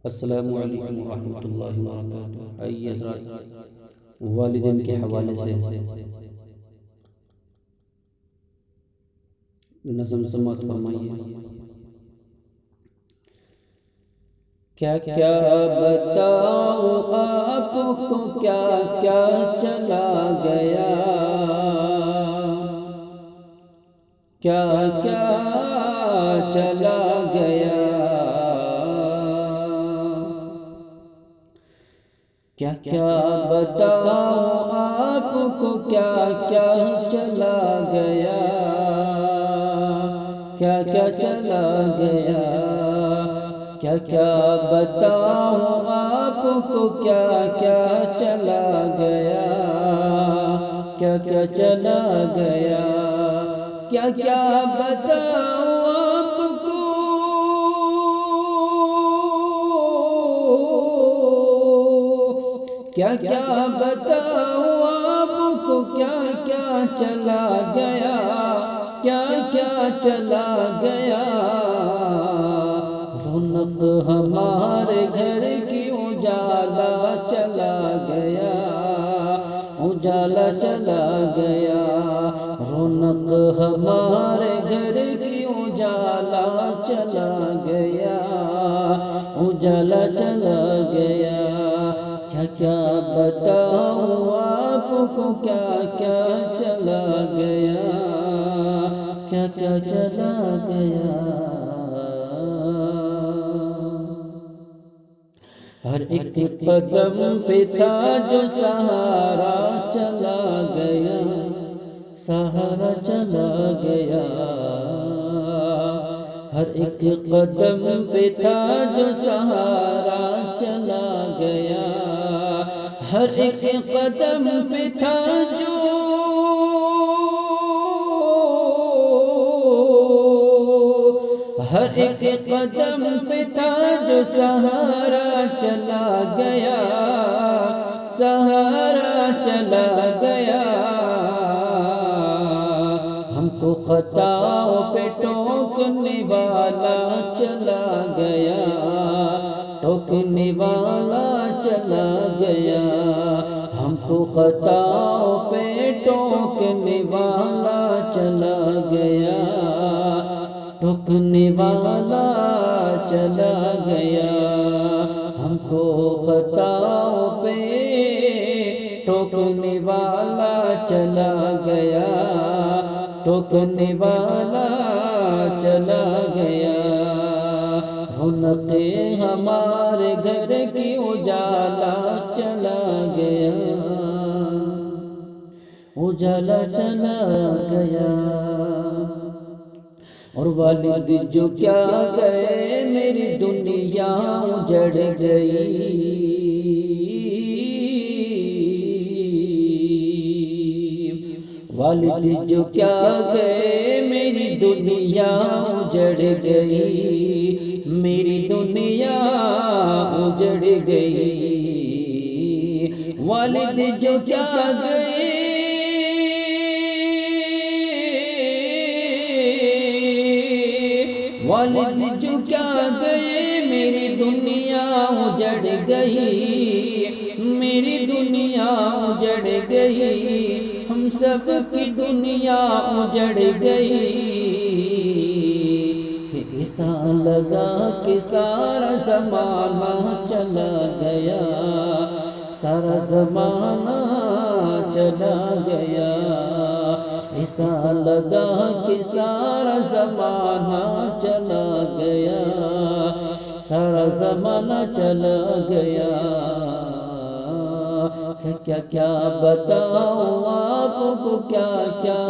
السلام علیکم ورحمۃ اللہ وبرکاتہ۔ آئیے حضرات والدین کے حوالے سے نظم سماعت فرمائیے۔ کیا کیا بتاؤں آپ کو، کیا کیا چلا گیا، کیا کیا چلا گیا، کیا کیا بتاؤں آپ کو، کیا کیا چلا گیا، کیا کیا چلا گیا، کیا کیا بتاؤں آپ کو، کیا کیا چلا گیا، کیا کیا چلا گیا، کیا کیا بتاؤں آپ کو، کیا کیا بتاؤں آپ کو، کیا کیا چلا گیا، کیا کیا چلا گیا، رونق ہمارے گھر کی اجالا چلا گیا، اجالا چلا گیا، رونق ہمارے گھر کی اجالا چلا گیا، اجالا چلا گیا، کیا کیا بتاؤں آپ کو، کیا کیا چلا گیا، کیا کیا چلا گیا، ہر ایک قدم پہ تھا جو سہارا چلا گیا، سہارا چلا گیا، ہر ایک قدم پہ تھا جو سہارا چلا گیا، ہر ایک قدم پہ تھا جو ہر ایک قدم پہ تھا جو سہارا چلا گیا، سہارا چلا گیا، ہم کو خطاؤں پہ ٹوکنے والا چلا گیا، ٹوکنے والا چلا گیا، ہم کو خطاؤں پہ ٹوکنے والا چلا گیا، ٹوکنے والا چلا گیا، ہم کو خطاؤں پہ ٹوکنے والا چلا گیا، ٹوکنے والا چلا گیا، رونق ہمارے گھر کی اجالا چلا گیا، اجالا چلا گیا، اور والد جو کیا گئے میری دنیا اجڑ گئی، والد جو کیا گئے میری دنیا اجڑ گئی، میری دنیا اجڑ گئی، والد جو کیا گئے والد جو کیا گئے میری دنیا اجڑ گئی، میری دنیا اجڑ گئی، ہم سب کی دنیا اجڑ گئی، ایسا لگا کہ سارا زمانہ چلا گیا، سارا زمانہ چلا گیا، ایسا لگا کہ سارا زمانہ چلا گیا، سارا زمانہ چلا گیا، کیا کیا بتاؤں آپ کو، کیا کیا